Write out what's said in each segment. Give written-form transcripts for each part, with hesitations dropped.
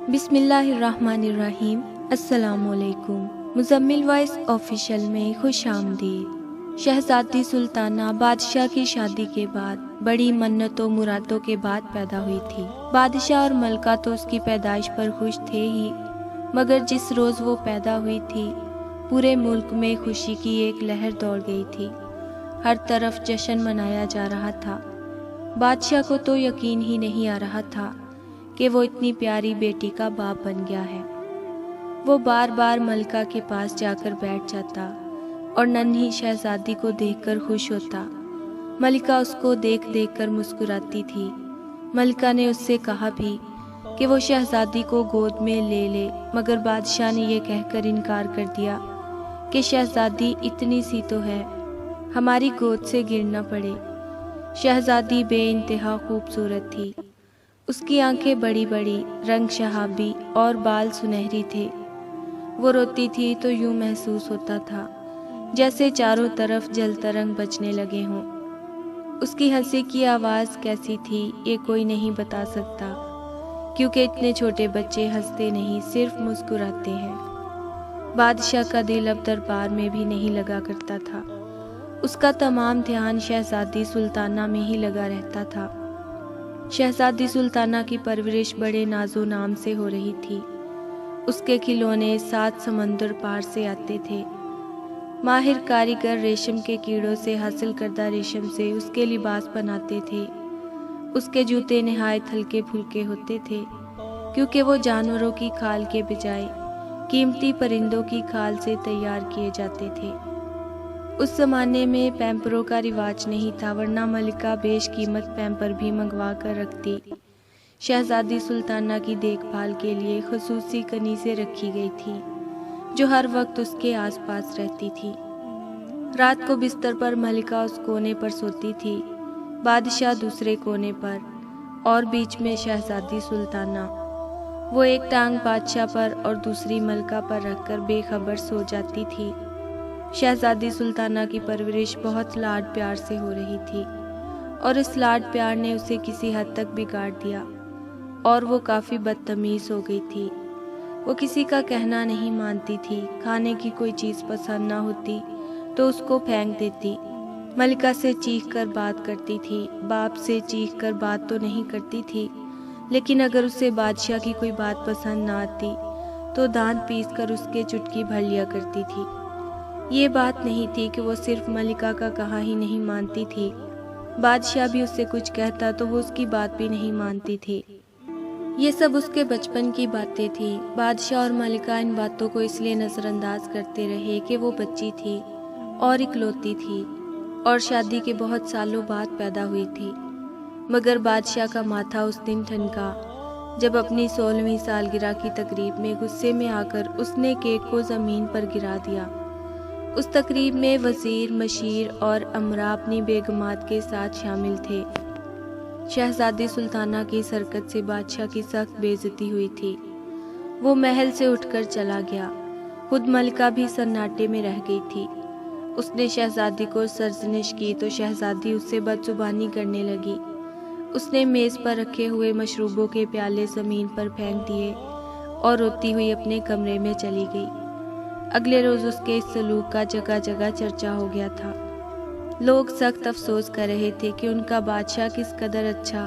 بسم اللہ الرحمن الرحیم۔ السلام علیکم۔ مزمل وائس آفیشیل میں خوش آمدید۔ شہزادی سلطانہ بادشاہ کی شادی کے بعد بڑی منتوں مرادوں کے بعد پیدا ہوئی تھی۔ بادشاہ اور ملکہ تو اس کی پیدائش پر خوش تھے ہی، مگر جس روز وہ پیدا ہوئی تھی پورے ملک میں خوشی کی ایک لہر دوڑ گئی تھی۔ ہر طرف جشن منایا جا رہا تھا۔ بادشاہ کو تو یقین ہی نہیں آ رہا تھا کہ وہ اتنی پیاری بیٹی کا باپ بن گیا ہے۔ وہ بار بار ملکہ کے پاس جا کر بیٹھ جاتا اور ننھی شہزادی کو دیکھ کر خوش ہوتا۔ ملکہ اس کو دیکھ دیکھ کر مسکراتی تھی۔ ملکہ نے اس سے کہا بھی کہ وہ شہزادی کو گود میں لے لے، مگر بادشاہ نے یہ کہہ کر انکار کر دیا کہ شہزادی اتنی سی تو ہے، ہماری گود سے گر نہ پڑے۔ شہزادی بے انتہا خوبصورت تھی۔ اس کی آنکھیں بڑی بڑی، رنگ شہابی اور بال سنہری تھے۔ وہ روتی تھی تو یوں محسوس ہوتا تھا جیسے چاروں طرف جل ترنگ بجنے لگے ہوں۔ اس کی ہنسی کی آواز کیسی تھی یہ کوئی نہیں بتا سکتا، کیونکہ اتنے چھوٹے بچے ہنستے نہیں، صرف مسکراتے ہیں۔ بادشاہ کا دل اب دربار میں بھی نہیں لگا کرتا تھا۔ اس کا تمام دھیان شہزادی سلطانہ میں ہی لگا رہتا تھا۔ شہزادی سلطانہ کی پرورش بڑے ناز و نام سے ہو رہی تھی۔ اس کے کھلونے 7 سمندر پار سے آتے تھے۔ ماہر کاریگر ریشم کے کیڑوں سے حاصل کردہ ریشم سے اس کے لباس بناتے تھے۔ اس کے جوتے نہایت ہلکے پھلکے ہوتے تھے، کیونکہ وہ جانوروں کی کھال کے بجائے قیمتی پرندوں کی کھال سے تیار کیے جاتے تھے۔ اس زمانے میں پیمپروں کا رواج نہیں تھا، ورنہ ملکہ بیش قیمت پیمپر بھی منگوا کر رکھتی۔ شہزادی سلطانہ کی دیکھ بھال کے لیے خصوصی کنیزیں رکھی گئی تھی جو ہر وقت اس کے آس پاس رہتی تھی۔ رات کو بستر پر ملکہ اس کونے پر سوتی تھی، بادشاہ دوسرے کونے پر، اور بیچ میں شہزادی سلطانہ۔ وہ ایک ٹانگ بادشاہ پر اور دوسری ملکہ پر رکھ کر بے خبر سو جاتی تھی۔ شہزادی سلطانہ کی پرورش بہت لاڈ پیار سے ہو رہی تھی، اور اس لاڈ پیار نے اسے کسی حد تک بگاڑ دیا، اور وہ کافی بدتمیز ہو گئی تھی۔ وہ کسی کا کہنا نہیں مانتی تھی۔ کھانے کی کوئی چیز پسند نہ ہوتی تو اس کو پھینک دیتی۔ ملکہ سے چیخ کر بات کرتی تھی، باپ سے چیخ کر بات تو نہیں کرتی تھی، لیکن اگر اسے بادشاہ کی کوئی بات پسند نہ آتی تو دانت پیس کر اس کے چٹکی بھر لیا کرتی تھی۔ یہ بات نہیں تھی کہ وہ صرف ملکہ کا کہا ہی نہیں مانتی تھی، بادشاہ بھی اس سے کچھ کہتا تو وہ اس کی بات بھی نہیں مانتی تھی۔ یہ سب اس کے بچپن کی باتیں تھیں۔ بادشاہ اور ملکہ ان باتوں کو اس لیے نظر انداز کرتے رہے کہ وہ بچی تھی اور اکلوتی تھی، اور شادی کے بہت سالوں بعد پیدا ہوئی تھی۔ مگر بادشاہ کا ماتھا اس دن ٹھنکا جب اپنی 16ویں سالگرہ کی تقریب میں غصے میں آ کر اس نے کیک کو زمین پر گرا دیا۔ اس تقریب میں وزیر، مشیر اور امراء اپنی بیگمات کے ساتھ شامل تھے۔ شہزادی سلطانہ کی اس حرکت سے بادشاہ کی سخت بے عزتی ہوئی تھی۔ وہ محل سے اٹھ کر چلا گیا۔ خود ملکہ بھی سناٹے میں رہ گئی تھی۔ اس نے شہزادی کو سرزنش کی تو شہزادی اس سے بدزبانی کرنے لگی۔ اس نے میز پر رکھے ہوئے مشروبوں کے پیالے زمین پر پھینک دیے اور روتی ہوئی اپنے کمرے میں چلی گئی۔ اگلے روز اس کے اس سلوک کا جگہ جگہ چرچا ہو گیا تھا۔ لوگ سخت افسوس کر رہے تھے کہ ان کا بادشاہ کس قدر اچھا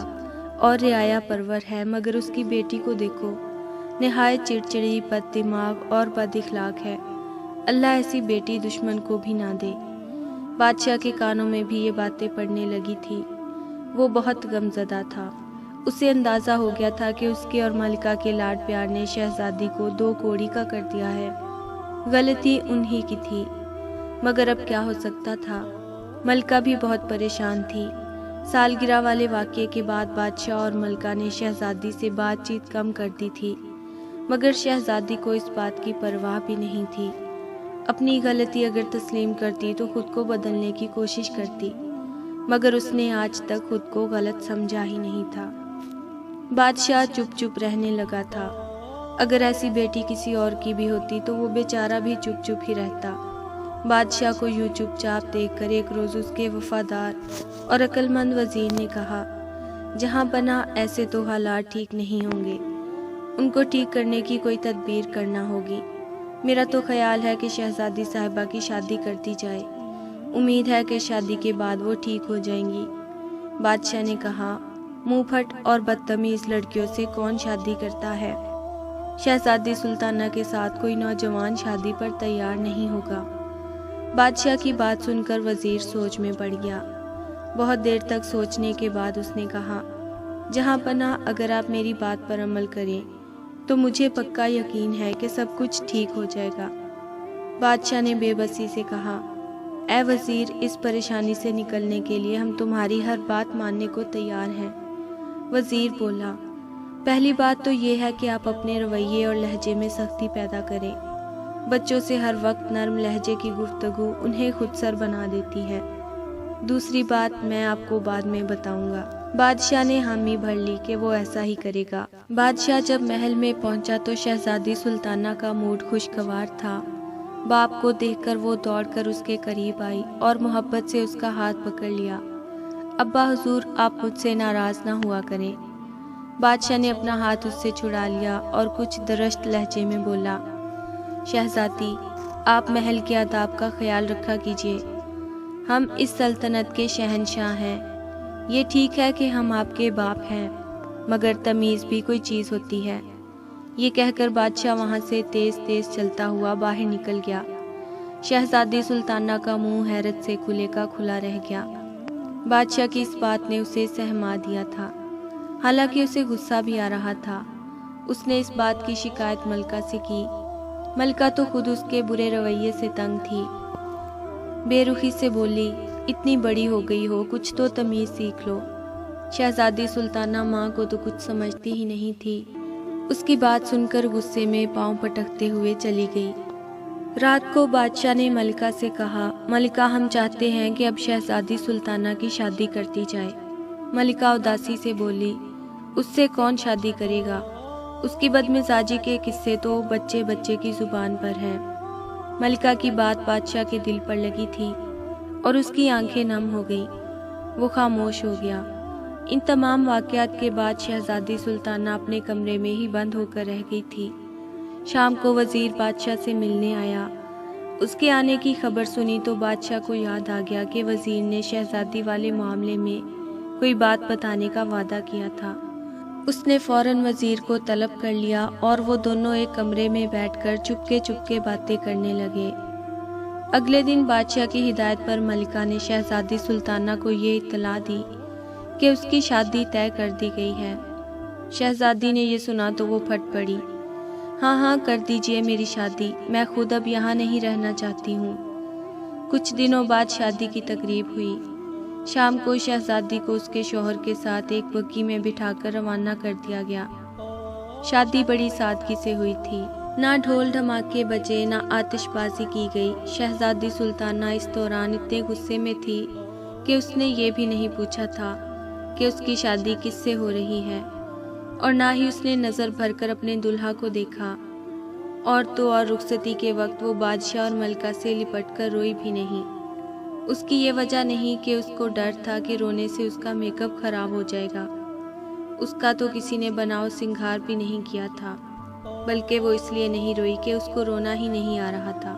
اور رعایا پرور ہے، مگر اس کی بیٹی کو دیکھو، نہایت چڑچڑی، بد دماغ اور بد اخلاق ہے۔ اللہ ایسی بیٹی دشمن کو بھی نہ دے۔ بادشاہ کے کانوں میں بھی یہ باتیں پڑنے لگی تھی۔ وہ بہت غمزدہ تھا۔ اسے اندازہ ہو گیا تھا کہ اس کے اور ملکہ کے لاڈ پیار نے شہزادی کو 2 کوڑی کا کر دیا ہے۔ غلطی انہی کی تھی، مگر اب کیا ہو سکتا تھا۔ ملکہ بھی بہت پریشان تھی۔ سالگرہ والے واقعے کے بعد بادشاہ اور ملکہ نے شہزادی سے بات چیت کم کر دی تھی، مگر شہزادی کو اس بات کی پرواہ بھی نہیں تھی۔ اپنی غلطی اگر تسلیم کرتی تو خود کو بدلنے کی کوشش کرتی، مگر اس نے آج تک خود کو غلط سمجھا ہی نہیں تھا۔ بادشاہ چپ چپ رہنے لگا تھا۔ اگر ایسی بیٹی کسی اور کی بھی ہوتی تو وہ بیچارہ بھی چپ چپ ہی رہتا۔ بادشاہ کو یوں چپ چاپ دیکھ کر ایک روز اس کے وفادار اور عقل مند وزیر نے کہا، جہاں پناہ ایسے تو حالات ٹھیک نہیں ہوں گے۔ ان کو ٹھیک کرنے کی کوئی تدبیر کرنا ہوگی۔ میرا تو خیال ہے کہ شہزادی صاحبہ کی شادی کر دی جائے، امید ہے کہ شادی کے بعد وہ ٹھیک ہو جائیں گی۔ بادشاہ نے کہا، منہ پھٹ اور بدتمیز لڑکیوں سے کون شادی کرتا ہے؟ شہزادی سلطانہ کے ساتھ کوئی نوجوان شادی پر تیار نہیں ہوگا۔ بادشاہ کی بات سن کر وزیر سوچ میں پڑ گیا۔ بہت دیر تک سوچنے کے بعد اس نے کہا، جہاں پناہ، اگر آپ میری بات پر عمل کریں تو مجھے پکا یقین ہے کہ سب کچھ ٹھیک ہو جائے گا۔ بادشاہ نے بے بسی سے کہا، اے وزیر، اس پریشانی سے نکلنے کے لیے ہم تمہاری ہر بات ماننے کو تیار ہیں۔ وزیر بولا، پہلی بات تو یہ ہے کہ آپ اپنے رویے اور لہجے میں سختی پیدا کریں۔ بچوں سے ہر وقت نرم لہجے کی گفتگو انہیں خود سر بنا دیتی ہے۔ دوسری بات میں آپ کو بعد میں بتاؤں گا۔ بادشاہ نے حامی بھر لی کہ وہ ایسا ہی کرے گا۔ بادشاہ جب محل میں پہنچا تو شہزادی سلطانہ کا موڈ خوشگوار تھا۔ باپ کو دیکھ کر وہ دوڑ کر اس کے قریب آئی اور محبت سے اس کا ہاتھ پکڑ لیا۔ ابا حضور، آپ مجھ سے ناراض نہ ہوا کریں۔ بادشاہ نے اپنا ہاتھ اس سے چھڑا لیا اور کچھ درشت لہجے میں بولا، شہزادی، آپ محل کے آداب کا خیال رکھا کیجیے۔ ہم اس سلطنت کے شہنشاہ ہیں۔ یہ ٹھیک ہے کہ ہم آپ کے باپ ہیں، مگر تمیز بھی کوئی چیز ہوتی ہے۔ یہ کہہ کر بادشاہ وہاں سے تیز تیز چلتا ہوا باہر نکل گیا۔ شہزادی سلطانہ کا منہ حیرت سے کھلے کا کھلا رہ گیا۔ بادشاہ کی اس بات نے اسے سہما دیا تھا، حالانکہ اسے غصہ بھی آ رہا تھا۔ اس نے اس بات کی شکایت ملکہ سے کی۔ ملکہ تو خود اس کے برے رویے سے تنگ تھی۔ بے رخی سے بولی، اتنی بڑی ہو گئی ہو، کچھ تو تمیز سیکھ لو۔ شہزادی سلطانہ ماں کو تو کچھ سمجھتی ہی نہیں تھی۔ اس کی بات سن کر غصے میں پاؤں پٹکتے ہوئے چلی گئی۔ رات کو بادشاہ نے ملکہ سے کہا، ملکہ، ہم چاہتے ہیں کہ اب شہزادی سلطانہ کی شادی کرتی جائے۔ ملکہ اداسی سے بولی، اس سے کون شادی کرے گا؟ اس کی بدمزاجی کے قصے تو بچے بچے کی زبان پر ہیں۔ ملکہ کی بات بادشاہ کے دل پر لگی تھی اور اس کی آنکھیں نم ہو گئیں۔ وہ خاموش ہو گیا۔ ان تمام واقعات کے بعد شہزادی سلطانہ اپنے کمرے میں ہی بند ہو کر رہ گئی تھی۔ شام کو وزیر بادشاہ سے ملنے آیا۔ اس کے آنے کی خبر سنی تو بادشاہ کو یاد آ گیا کہ وزیر نے شہزادی والے معاملے میں کوئی بات بتانے کا وعدہ کیا تھا۔ اس نے فوراً وزیر کو طلب کر لیا اور وہ دونوں ایک کمرے میں بیٹھ کر چپکے چپکے باتیں کرنے لگے۔ اگلے دن بادشاہ کی ہدایت پر ملکہ نے شہزادی سلطانہ کو یہ اطلاع دی کہ اس کی شادی طے کر دی گئی ہے۔ شہزادی نے یہ سنا تو وہ پھٹ پڑی، ہاں ہاں کر دیجئے میری شادی، میں خود اب یہاں نہیں رہنا چاہتی ہوں۔ کچھ دنوں بعد شادی کی تقریب ہوئی۔ شام کو شہزادی کو اس کے شوہر کے ساتھ ایک بگی میں بٹھا کر روانہ کر دیا گیا۔ شادی بڑی سادگی سے ہوئی تھی۔ نہ ڈھول دھماکے بجے، نہ آتش بازی کی گئی۔ شہزادی سلطانہ اس دوران اتنے غصے میں تھی کہ اس نے یہ بھی نہیں پوچھا تھا کہ اس کی شادی کس سے ہو رہی ہے، اور نہ ہی اس نے نظر بھر کر اپنے دلہا کو دیکھا۔ اور تو اور رخصتی کے وقت وہ بادشاہ اور ملکہ سے لپٹ کر روئی بھی نہیں۔ اس کی یہ وجہ نہیں کہ اس کو ڈر تھا کہ رونے سے اس کا میک اپ خراب ہو جائے گا۔ اس کا تو کسی نے بناؤ سنگھار بھی نہیں کیا تھا، بلکہ وہ اس لیے نہیں روئی کہ اس کو رونا ہی نہیں آ رہا تھا،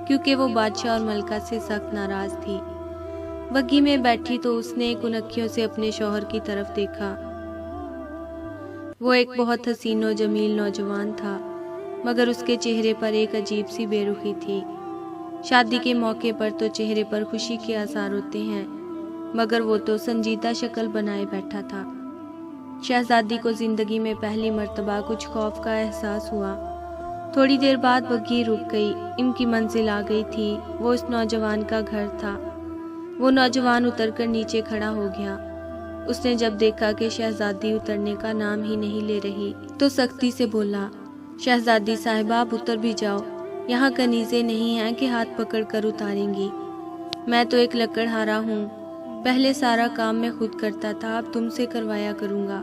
کیونکہ وہ بادشاہ اور ملکہ سے سخت ناراض تھی۔ بگی میں بیٹھی تو اس نے کنکھیوں سے اپنے شوہر کی طرف دیکھا۔ وہ ایک بہت حسین و جمیل نوجوان تھا، مگر اس کے چہرے پر ایک عجیب سی بے رخی تھی۔ شادی کے موقع پر تو چہرے پر خوشی کے آثار ہوتے ہیں، مگر وہ تو سنجیدہ شکل بنائے بیٹھا تھا۔ شہزادی کو زندگی میں پہلی مرتبہ کچھ خوف کا احساس ہوا۔ تھوڑی دیر بعد بگھی رک گئی۔ ان کی منزل آ گئی تھی۔ وہ اس نوجوان کا گھر تھا۔ وہ نوجوان اتر کر نیچے کھڑا ہو گیا۔ اس نے جب دیکھا کہ شہزادی اترنے کا نام ہی نہیں لے رہی تو سختی سے بولا، شہزادی صاحبہ، آپ اتر بھی جاؤ، یہاں کنیزیں نہیں ہیں کہ ہاتھ پکڑ کر اتاریں گی۔ میں تو ایک لکڑہارا ہوں، پہلے سارا کام میں خود کرتا تھا، اب تم سے کروایا کروں گا۔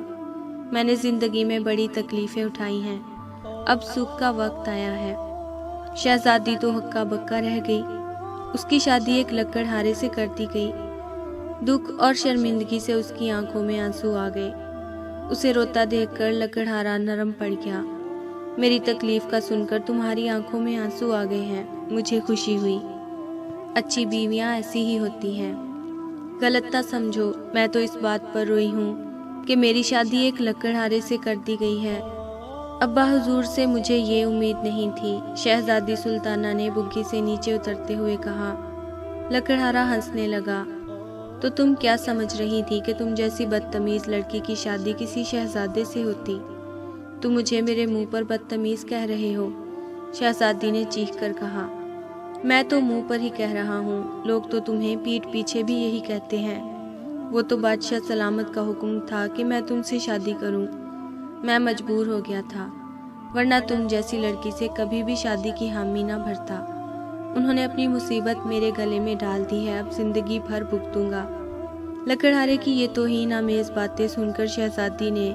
میں نے زندگی میں بڑی تکلیفیں اٹھائی ہیں، اب سکھ کا وقت آیا ہے۔ شہزادی تو ہکا بکا رہ گئی۔ اس کی شادی ایک لکڑہارے سے کر دی گئی۔ دکھ اور شرمندگی سے اس کی آنکھوں میں آنسو آ گئے۔ اسے روتا دیکھ کر لکڑہارا نرم پڑ گیا۔ میری تکلیف کا سن کر تمہاری آنکھوں میں آنسو آ گئے ہیں، مجھے خوشی ہوئی۔ اچھی بیویاں ایسی ہی ہوتی ہیں۔ غلط نہ سمجھو، میں تو اس بات پر روئی ہوں کہ میری شادی ایک لکڑہارے سے کر دی گئی ہے۔ ابا حضور سے مجھے یہ امید نہیں تھی، شہزادی سلطانہ نے بگھی سے نیچے اترتے ہوئے کہا۔ لکڑہارا ہنسنے لگا۔ تو تم کیا سمجھ رہی تھی کہ تم جیسی بدتمیز لڑکی کی شادی کسی شہزادے سے ہوتی؟ تم مجھے میرے منہ پر بدتمیز کہہ رہے ہو؟ شہزادی نے چیخ کر کہا۔ میں تو منہ پر ہی کہہ رہا ہوں، لوگ تو تمہیں پیٹھ پیچھے بھی یہی کہتے ہیں۔ وہ تو بادشاہ سلامت کا حکم تھا کہ میں تم سے شادی کروں، میں مجبور ہو گیا تھا، ورنہ تم جیسی لڑکی سے کبھی بھی شادی کی حامی نہ بھرتا۔ انہوں نے اپنی مصیبت میرے گلے میں ڈال دی ہے، اب زندگی بھر بھگتوں گا۔ لکڑہارے کی یہ توہین آمیز باتیں سن کر شہزادی نے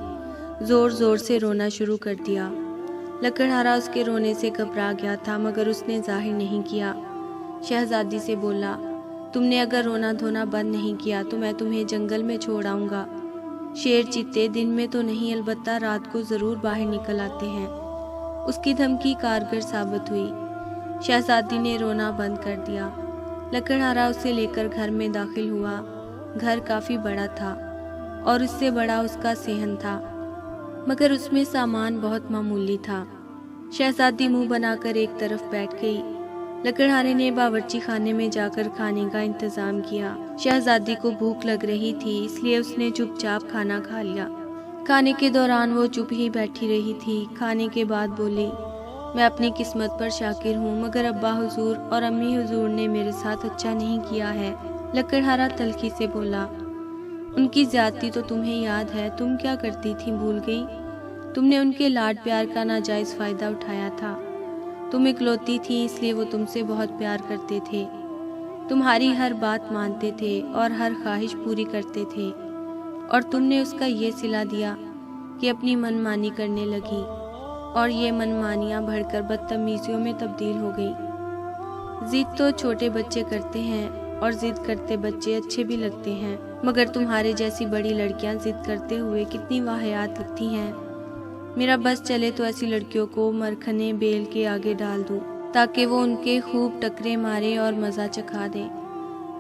زور زور سے رونا شروع کر دیا۔ لکڑہارا اس کے رونے سے گھبرا گیا تھا، مگر اس نے ظاہر نہیں کیا۔ شہزادی سے بولا، تم نے اگر رونا دھونا بند نہیں کیا تو میں تمہیں جنگل میں چھوڑ آؤں گا۔ شیر چیتے دن میں تو نہیں، البتہ رات کو ضرور باہر نکل آتے ہیں۔ اس کی دھمکی کارگر ثابت ہوئی۔ شہزادی نے رونا بند کر دیا۔ لکڑہارا اسے لے کر گھر میں داخل ہوا۔ گھر کافی بڑا تھا اور اس سے بڑا اس کا صحن تھا، مگر اس میں سامان بہت معمولی تھا۔ شہزادی منہ بنا کر ایک طرف بیٹھ گئی۔ لکڑہارے نے باورچی خانے میں جا کر کھانے کا انتظام کیا۔ شہزادی کو بھوک لگ رہی تھی، اس لیے اس نے چپ چاپ کھانا کھا لیا۔ کھانے کے دوران وہ چپ ہی بیٹھی رہی تھی۔ کھانے کے بعد بولی، میں اپنی قسمت پر شاکر ہوں، مگر ابا حضور اور امی حضور نے میرے ساتھ اچھا نہیں کیا ہے۔ لکڑہارا تلخی سے بولا، ان کی زیادتی تو تمہیں یاد ہے، تم کیا کرتی تھی بھول گئی؟ تم نے ان کے لاڈ پیار کا ناجائز فائدہ اٹھایا تھا۔ تم اکلوتی تھی، اس لیے وہ تم سے بہت پیار کرتے تھے، تمہاری ہر بات مانتے تھے اور ہر خواہش پوری کرتے تھے، اور تم نے اس کا یہ صلہ دیا کہ اپنی من مانی کرنے لگی، اور یہ من مانیاں بڑھ کر بدتمیزیوں میں تبدیل ہو گئی۔ ضد تو چھوٹے بچے کرتے ہیں، اور ضد کرتے بچے اچھے بھی لگتے ہیں، مگر تمہارے جیسی بڑی لڑکیاں ضد کرتے ہوئے کتنی واہیات لگتی ہیں۔ میرا بس چلے تو ایسی لڑکیوں کو مرخنے بیل کے آگے ڈال دوں، تاکہ وہ ان کے خوب ٹکرے مارے اور مزہ چکھا دیں۔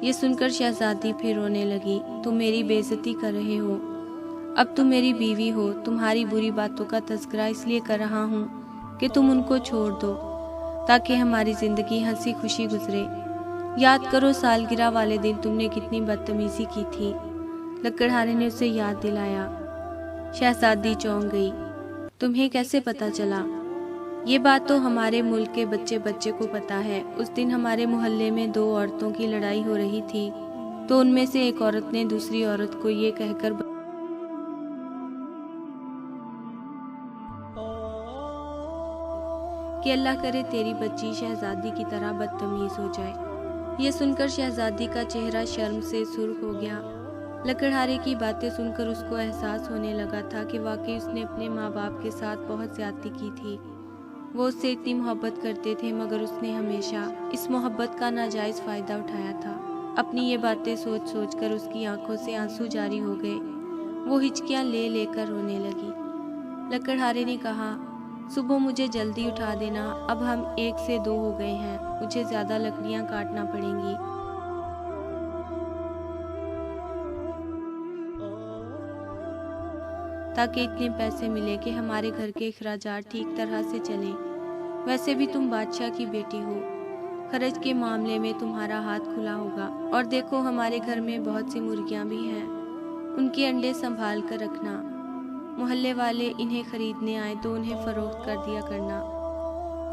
یہ سن کر شہزادی پھر رونے لگی۔ تم میری بے عزتی کر رہے ہو، اب تم میری بیوی ہو، تمہاری بری باتوں کا تذکرہ اس لیے کر رہا ہوں کہ تم ان کو چھوڑ دو، تاکہ ہماری زندگی ہنسی خوشی گزرے۔ یاد کرو سالگرہ والے دن تم نے کتنی بدتمیزی کی تھی۔ لکڑہارے نے اسے یاد دلایا۔ شہزادی چونک گئی۔ تمہیں کیسے پتہ چلا؟ یہ بات تو ہمارے ملک کے بچے بچے کو پتا ہے۔ اس دن ہمارے محلے میں دو عورتوں کی لڑائی ہو رہی تھی، تو ان میں سے ایک عورت نے دوسری عورت کو یہ کہہ کر کہ اللہ کرے تیری بچی شہزادی کی طرح بدتمیز ہو جائے۔ یہ سن کر شہزادی کا چہرہ شرم سے سرخ ہو گیا۔ لکڑہارے کی باتیں سن کر اس کو احساس ہونے لگا تھا کہ واقعی اس نے اپنے ماں باپ کے ساتھ بہت زیادتی کی تھی۔ وہ اس سے اتنی محبت کرتے تھے، مگر اس نے ہمیشہ اس محبت کا ناجائز فائدہ اٹھایا تھا۔ اپنی یہ باتیں سوچ سوچ کر اس کی آنکھوں سے آنسو جاری ہو گئے۔ وہ ہچکیاں لے لے کر رونے لگی۔ لکڑہارے نے کہا، صبح مجھے جلدی اٹھا دینا، اب ہم 1 سے 2 ہو گئے ہیں، مجھے زیادہ لکڑیاں کاٹنا پڑیں گی۔ تاکہ اتنے پیسے ملے کہ ہمارے گھر کے اخراجات ٹھیک طرح سے چلیں۔ ویسے بھی تم بادشاہ کی بیٹی ہو، خرچ کے معاملے میں تمہارا ہاتھ کھلا ہوگا۔ اور دیکھو ہمارے گھر میں بہت سی مرغیاں بھی ہیں، ان کے انڈے سنبھال کر رکھنا۔ محلے والے انہیں خریدنے آئے تو انہیں فروخت کر دیا کرنا۔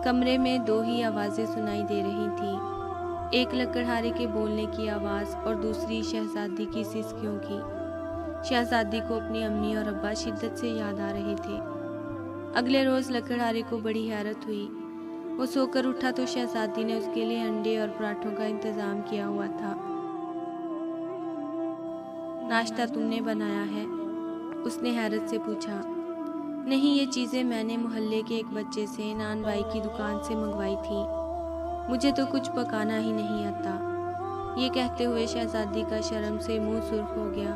کمرے میں 2 ہی آوازیں سنائی دے رہی تھیں، ایک لکڑہارے کے بولنے کی آواز اور دوسری شہزادی کی سسکیوں کی۔ شہزادی کو اپنی امی اور ابا شدت سے یاد آ رہے تھے۔ اگلے روز لکڑہارے کو بڑی حیرت ہوئی۔ وہ سو کر اٹھا تو شہزادی نے اس کے لیے انڈے اور پراٹھوں کا انتظام کیا ہوا تھا۔ ناشتہ تم نے بنایا ہے؟ اس نے حیرت سے پوچھا۔ نہیں، یہ چیزیں میں نے محلے کے ایک بچے سے نان بائی کی دکان سے منگوائی تھی، مجھے تو کچھ پکانا ہی نہیں آتا۔ یہ کہتے ہوئے شہزادی کا شرم سے منہ سرخ ہو گیا۔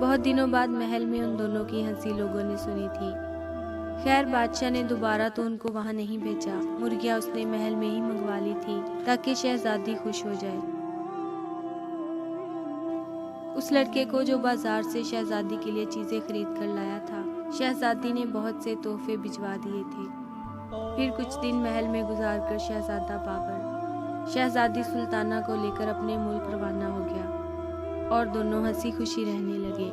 بہت دنوں بعد محل میں ان دونوں کی ہنسی لوگوں نے سنی تھی۔ خیر بادشاہ نے دوبارہ تو ان کو وہاں نہیں بھیجا، مرغیاں اس نے محل میں ہی منگوا لی تھی تاکہ شہزادی خوش ہو جائے۔ اس لڑکے کو جو بازار سے شہزادی کے لیے چیزیں خرید کر لایا تھا، شہزادی نے بہت سے تحفے بھجوا دیے تھے۔ پھر کچھ دن محل میں گزار کر شہزادہ بابر شہزادی سلطانہ کو لے کر اپنے ملک روانہ ہو گیا اور دونوں ہنسی خوشی رہنے لگے۔